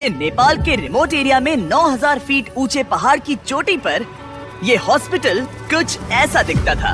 नेपाल के remote area में 9000 feet ऊंचे पहाड़ की चोटी पर ये हॉस्पिटल कुछ ऐसा दिखता था।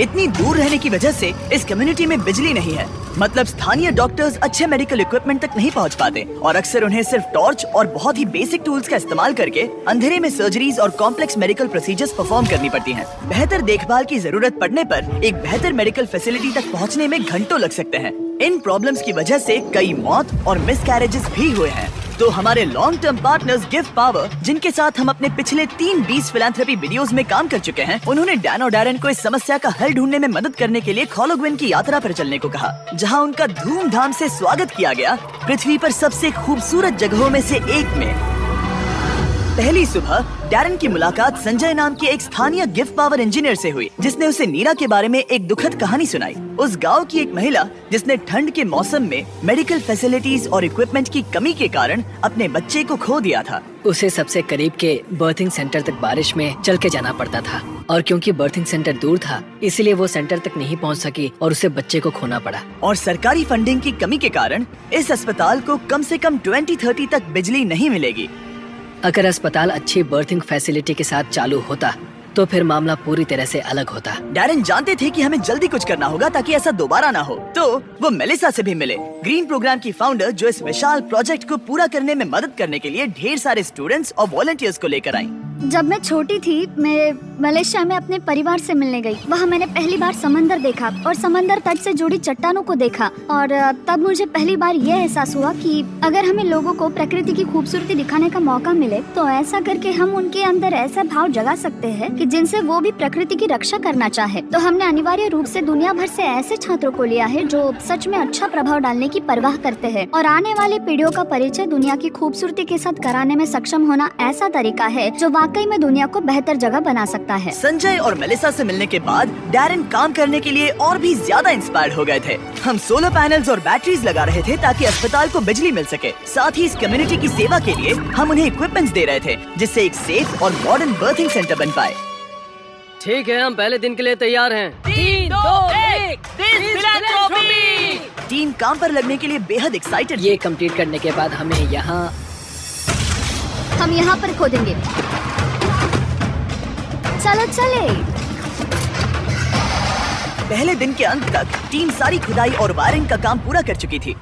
इतनी दूर रहने की वजह से इस कम्युनिटी में बिजली नहीं है, मतलब स्थानीय डॉक्टर्स अच्छे मेडिकल इक्विपमेंट तक नहीं पहुंच पाते और अक्सर उन्हें सिर्फ टॉर्च और बहुत ही बेसिक टूल्स का इस्तेमाल करके अंधेरे में सर्जरीज और कॉम्प्लेक्स मेडिकल प्रोसीजर्स परफॉर्म करनी पड़ती हैं। बेहतर देखभाल की जरूरत पड़ने पर एक बेहतर मेडिकल फैसिलिटी तक पहुंचने में घंटों लग सकते हैं। इन प्रॉब्लम्स की वजह से कई मौत और मिसकैरेजेस भी हुए हैं। तो हमारे long term partners give power, जिनके साथ हम अपने पिछले 3 फिलैंथ्रोपी वीडियोस में काम कर चुके हैं, उन्होंने डैन और डैरेन को इस समस्या का हल ढूंढने में मदद करने के लिए खोलोग्विन की यात्रा पर चलने को कहा, जहां उनका धूमधाम से स्वागत किया गया पृथ्वी पर सबसे खूबसूरत जगहों में से एक में। पहली सुबह डैरेन की मुलाकात संजय नाम के एक स्थानीय गिफ्ट पावर इंजीनियर से हुई, जिसने उसे नीरा के बारे में एक दुखद कहानी सुनाई। उस गांव की एक महिला जिसने ठंड के मौसम में मेडिकल फैसिलिटीज और इक्विपमेंट की कमी के कारण अपने बच्चे को खो दिया था। उसे सबसे करीब के बर्थिंग सेंटर तक बारिश में चल के जाना पड़ता था और क्योंकि बर्थिंग सेंटर दूर था, इसलिए वो सेंटर तक नहीं पहुंच सकी और उसे बच्चे को खोना पड़ा। और सरकारी फंडिंग की कमी के कारण इस अस्पताल को कम से कम 2030 तक बिजली नहीं मिलेगी। अगर अस्पताल अच्छी बर्थिंग फैसिलिटी के साथ चालू होता तो फिर मामला पूरी तरह से अलग होता। डैरेन जानते थे कि हमें जल्दी कुछ करना होगा ताकि ऐसा दोबारा ना हो, तो वो मेलिसा से भी मिले, ग्रीन प्रोग्राम की फाउंडर, जो इस विशाल प्रोजेक्ट को पूरा करने में मदद करने के लिए ढेर सारे स्टूडेंट्स और वॉलंटियर्स को लेकर आई। जब मैं छोटी थी, मैं मलेशिया में अपने परिवार से मिलने गई। वहाँ मैंने पहली बार समंदर देखा और समंदर तट से जुड़ी चट्टानों को देखा और तब मुझे पहली बार यह एहसास हुआ कि अगर हमें लोगों को प्रकृति की खूबसूरती दिखाने का मौका मिले तो ऐसा करके हम उनके अंदर ऐसा भाव जगा सकते हैं कि जिनसे वो भी प्रकृति की रक्षा करना चाहे। तो हमने अनिवार्य रूप से दुनिया भर से ऐसे छात्रों को लिया है जो सच में अच्छा प्रभाव डालने की परवाह करते हैं और आने वाली पीढ़ियों का परिचय दुनिया की खूबसूरती के साथ कराने में सक्षम होना ऐसा तरीका है जो वाकई में दुनिया को बेहतर जगह बना सकता है। संजय और मेलिसा से मिलने के बाद डैरेन काम करने के लिए और भी ज्यादा इंस्पायर्ड हो गए थे। हम सोलर पैनल्स और बैटरीज लगा रहे थे ताकि अस्पताल को बिजली मिल सके। साथ ही इस कम्युनिटी की सेवा के लिए हम उन्हें इक्विपमेंट्स दे रहे थे, जिससे एक सेफ और मॉडर्न बर्थिंग सेंटर बन पाए। ठीक है, हम पहले दिन के लिए तैयार हैं। 3, 2, 1 फिलैंथ्रोपी। टीम काम पर लगने के लिए बेहद एक्साइटेड। ये कंप्लीट करने के बाद हम यहाँ पर खोदेंगे। चलो चले। पहले दिन के अंत तक टीम सारी खुदाई और वायरिंग का काम पूरा कर चुकी थी।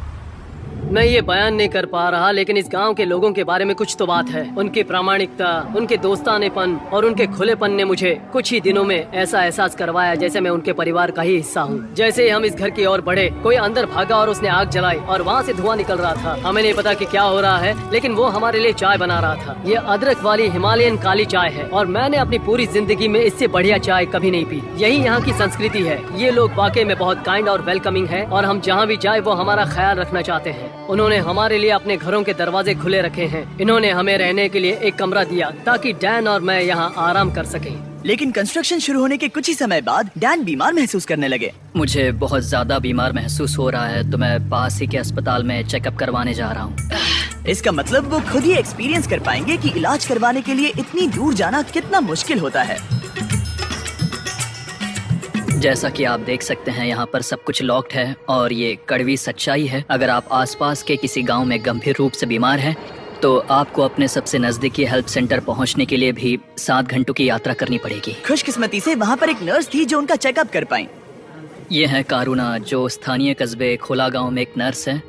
मैं ये बयान नहीं कर पा रहा, लेकिन इस गांव के लोगों के बारे में कुछ तो बात है। उनकी प्रामाणिकता, उनके दोस्तानेपन और उनके खुलेपन ने मुझे कुछ ही दिनों में ऐसा एहसास करवाया जैसे मैं उनके परिवार का ही हिस्सा हूँ। जैसे ही हम इस घर की ओर बढ़े, कोई अंदर भागा और उसने आग जलाई और वहाँ से धुआं निकल रहा था। हमें नहीं पता कि क्या हो रहा है, लेकिन वो हमारे लिए चाय बना रहा था। ये अदरक वाली हिमालयन काली चाय है और मैंने अपनी पूरी जिंदगी में इससे बढ़िया चाय कभी नहीं पी। यही यहाँ की संस्कृति है। ये लोग वाकई में बहुत काइंड और वेलकमिंग है और हम जहाँ भी जाए वो हमारा ख्याल रखना चाहते हैं। उन्होंने हमारे लिए अपने घरों के दरवाजे खुले रखे हैं। इन्होंने हमें रहने के लिए एक कमरा दिया ताकि डैन और मैं यहाँ आराम कर सकें। लेकिन कंस्ट्रक्शन शुरू होने के कुछ ही समय बाद डैन बीमार महसूस करने लगे। मुझे बहुत ज्यादा बीमार महसूस हो रहा है, तो मैं पास ही के अस्पताल में चेकअप करवाने जा रहा हूँ। इसका मतलब वो खुद ही एक्सपीरियंस कर पाएंगे कि इलाज करवाने के लिए इतनी दूर जाना कितना मुश्किल होता है। जैसा कि आप देख सकते हैं, यहाँ पर सब कुछ लॉक्ड है और ये कड़वी सच्चाई है। अगर आप आसपास के किसी गांव में गंभीर रूप से बीमार हैं, तो आपको अपने सबसे नजदीकी हेल्प सेंटर पहुंचने के लिए भी 7 घंटों की यात्रा करनी पड़ेगी। खुशकिस्मती से वहाँ पर एक नर्स थी जो उनका चेकअप कर पाई। ये है कारुना, जो स्थानीय कस्बे खोला गाँव में एक नर्स है।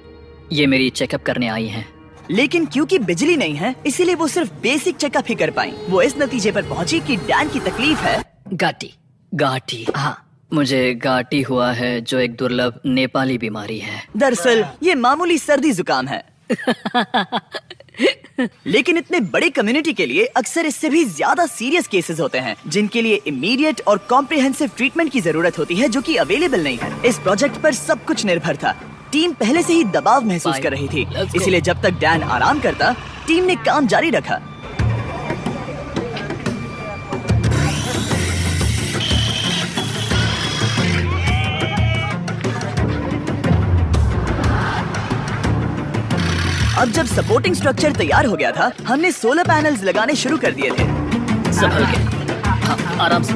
ये मेरी चेकअप करने आई है। लेकिन क्योंकि बिजली नहीं है, इसीलिए वो सिर्फ बेसिक चेकअप ही कर पाई। वो इस नतीजे पर पहुंची कि डैन की तकलीफ है गाठी। हाँ, मुझे गाठी हुआ है, जो एक दुर्लभ नेपाली बीमारी है। दरअसल ये मामूली सर्दी जुकाम है। लेकिन इतने बड़े कम्युनिटी के लिए अक्सर इससे भी ज्यादा सीरियस केसेस होते हैं, जिनके लिए इमीडिएट और कॉम्प्रिहेंसिव ट्रीटमेंट की जरूरत होती है, जो कि अवेलेबल नहीं है। इस प्रोजेक्ट पर सब कुछ निर्भर था। टीम पहले से ही दबाव महसूस कर रही थी, इसलिए जब तक डैन आराम करता, टीम ने काम जारी रखा। अब जब सपोर्टिंग स्ट्रक्चर तैयार हो गया था, हमने सोलर पैनल्स लगाने शुरू कर दिए थे। संभल के, हाँ, आराम से।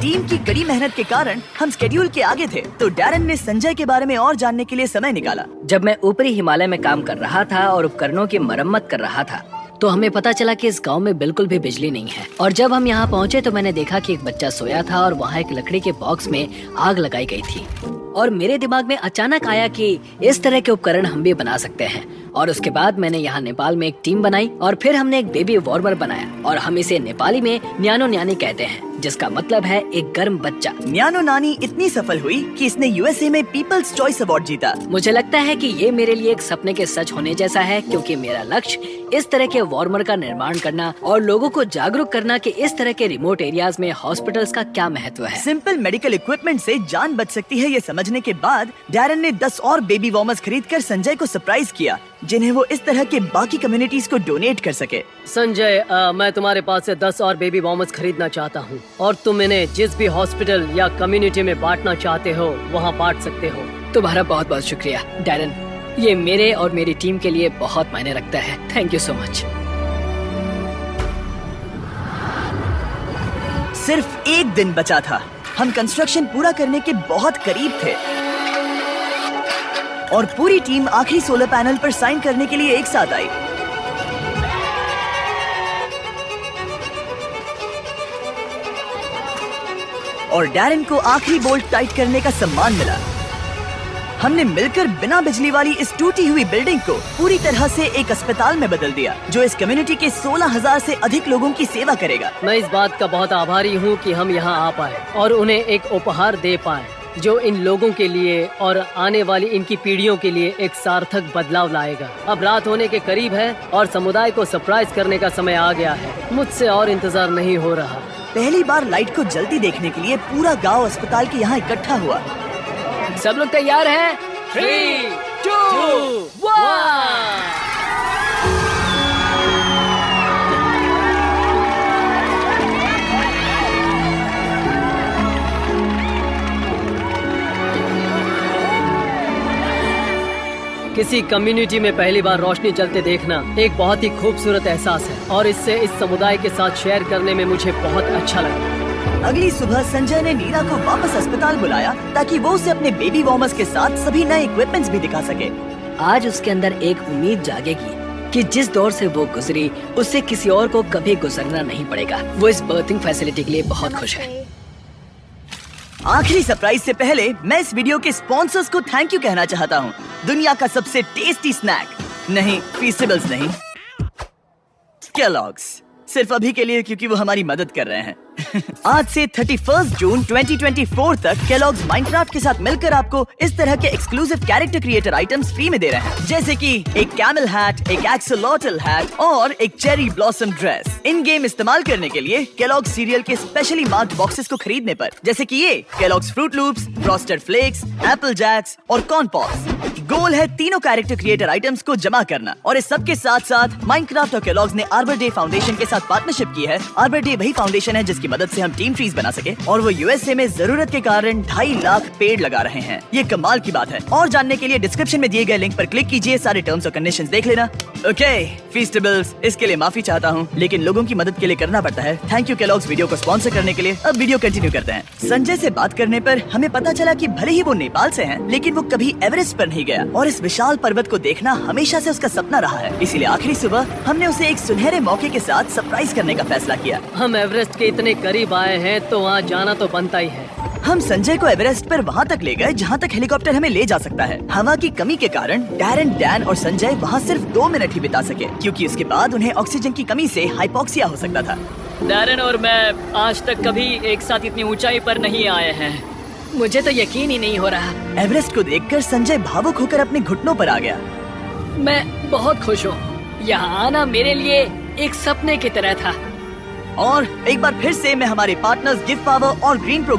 टीम की कड़ी मेहनत के कारण हम स्केड्यूल के आगे थे, तो डैरन ने संजय के बारे में और जानने के लिए समय निकाला। जब मैं ऊपरी हिमालय में काम कर रहा था और उपकरणों की मरम्मत कर रहा था, तो हमें पता चला कि इस गांव में बिल्कुल भी बिजली नहीं है। और जब हम यहाँ पहुँचे तो मैंने देखा कि एक बच्चा सोया था और वहाँ एक लकड़ी के बॉक्स में आग लगाई गई थी। और मेरे दिमाग में अचानक आया कि इस तरह के उपकरण हम भी बना सकते हैं। और उसके बाद मैंने यहाँ नेपाल में एक टीम बनाई और फिर हमने एक बेबी वार्मर बनाया, और हम इसे नेपाली में न्यानो न्यानी कहते हैं, जिसका मतलब है एक गर्म बच्चा। न्यानो नानी इतनी सफल हुई कि इसने यूएसए में पीपल्स चॉइस अवार्ड जीता। मुझे लगता है कि ये मेरे लिए एक सपने के सच होने जैसा है, क्योंकि मेरा लक्ष्य इस तरह के वार्मर का निर्माण करना और लोगों को जागरूक करना कि इस तरह के रिमोट एरियाज में हॉस्पिटल्स का क्या महत्व है। सिंपल मेडिकल इक्विपमेंट से जान बच सकती है, ये समझने के बाद डैरन ने 10 और बेबी वार्मर्स खरीदकर संजय को सरप्राइज किया, जिन्हें वो इस तरह के बाकी कम्युनिटीज को डोनेट कर सके। संजय, मैं तुम्हारे पास से 10 और बेबी वार्मर्स खरीदना चाहता हूँ, और तुम इन्हें जिस भी हॉस्पिटल या कम्युनिटी में बांटना चाहते हो वहाँ बांट सकते हो। तुम्हारा बहुत बहुत शुक्रिया डैरन, ये मेरे और मेरी टीम के लिए बहुत मायने रखता है। Thank you so much. सिर्फ एक दिन बचा था, हम कंस्ट्रक्शन पूरा करने के बहुत करीब थे और पूरी टीम आखिरी सोलर पैनल पर साइन करने के लिए एक साथ आई। और डैरन को आखिरी बोल्ट टाइट करने का सम्मान मिला। हमने मिलकर बिना बिजली वाली इस टूटी हुई बिल्डिंग को पूरी तरह से एक अस्पताल में बदल दिया, जो इस कम्युनिटी के 16,000 से अधिक लोगों की सेवा करेगा। मैं इस बात का बहुत आभारी हूँ कि हम यहाँ आ पाए और उन्हें एक उपहार दे पाए, जो इन लोगों के लिए और आने वाली इनकी पीढ़ियों के लिए एक सार्थक बदलाव लाएगा। अब रात होने के करीब है और समुदाय को सरप्राइज करने का समय आ गया है। मुझसे और इंतजार नहीं हो रहा। पहली बार लाइट को जल्दी देखने के लिए पूरा गांव अस्पताल के यहाँ इकट्ठा हुआ। सब लोग तैयार हैं? 3, 2, 1। किसी कम्युनिटी में पहली बार रोशनी जलते देखना एक बहुत ही खूबसूरत एहसास है, और इससे इस समुदाय के साथ शेयर करने में मुझे बहुत अच्छा लगा। अगली सुबह संजय ने नीरा को वापस अस्पताल बुलाया ताकि वो उसे अपने बेबी वार्मर्स के साथ सभी नए इक्विपमेंट्स भी दिखा सके। आज उसके अंदर एक उम्मीद जागेगी कि जिस दौर से वो गुजरी उससे किसी और को कभी गुजरना नहीं पड़ेगा। वो इस बर्थिंग फैसिलिटी के लिए बहुत खुश है। आखिरी सरप्राइज से पहले मैं इस वीडियो के स्पॉन्सर्स को थैंक यू कहना चाहता हूँ। दुनिया का सबसे टेस्टी स्नैक, नहीं फीस्टेबल्स नहीं, केलॉग्स, सिर्फ अभी के लिए क्योंकि वो हमारी मदद कर रहे हैं। आज से 31 जून 2024 तक केलॉग्स माइनक्राफ्ट के साथ मिलकर आपको इस तरह के exclusive character creator items free में दे रहे हैं, जैसे कि एक कैमल हैट, एक एक्सोलॉटल हैट और एक cherry blossom dress. In game इस्तेमाल करने के लिए केलॉग्स सीरियल के स्पेशली मार्क्ड बॉक्सेस को खरीदने पर, जैसे कि ये Kellogg's Froot Loops, Frosted Flakes, Apple Jacks और कॉर्न पॉप्स। गोल है तीनों कैरेक्टर क्रिएटर आइटम्स को जमा करना, और इस सब के साथ साथ माइनक्राफ्ट और केलॉग्स ने आर्बर डे फाउंडेशन के साथ पार्टनरशिप की है। आर्बर डे वही फाउंडेशन है जिसकी मदद से हम टीम ट्रीज बना सके, और वो यूएसए में जरूरत के कारण 2.5 लाख पेड़ लगा रहे हैं। ये कमाल की बात है। और जानने के लिए डिस्क्रिप्शन में दिए गए लिंक पर क्लिक कीजिए, सारे टर्म्स और कंडीशंस देख लेना। ओके फीस्टेबल्स, इसके लिए माफी चाहता हूँ, लेकिन लोगों की मदद के लिए करना पड़ता है। थैंक यू केलॉग्स वीडियो को स्पॉन्सर करने के लिए। अब वीडियो कंटिन्यू करते हैं। संजय से बात करने पर हमें पता चला कि भले ही वो नेपाल से हैं, लेकिन वो कभी एवरेस्ट पर नहीं गया, और इस विशाल पर्वत को देखना हमेशा से उसका सपना रहा है। इसीलिए आखिरी सुबह हमने उसे एक सुनहरे मौके के साथ सरप्राइज करने का फैसला किया। हम एवरेस्ट के इतने करीब आए हैं तो वहाँ जाना तो बनता ही है। हम संजय को एवरेस्ट पर वहाँ तक ले गए जहाँ तक हेलीकॉप्टर हमें ले जा सकता है। हवा की कमी के कारण डैरन, डैन और संजय वहाँ सिर्फ 2 मिनट ही बिता सके, क्योंकि उसके बाद उन्हें ऑक्सीजन की कमी से हाइपोक्सिया हो सकता था। डैरन और मैं आज तक कभी एक साथ इतनी ऊंचाई पर नहीं आए हैं। मुझे तो यकीन ही नहीं हो रहा। एवरेस्ट को देखकर संजय भावुक होकर अपने घुटनों पर आ गया। मैं बहुत खुश हूँ। यहाँ आना मेरे लिए एक सपने की तरह था। और एक बार फिर से मैं हमारे पार्टनर्स गिव पावर और ग्रीन प्रो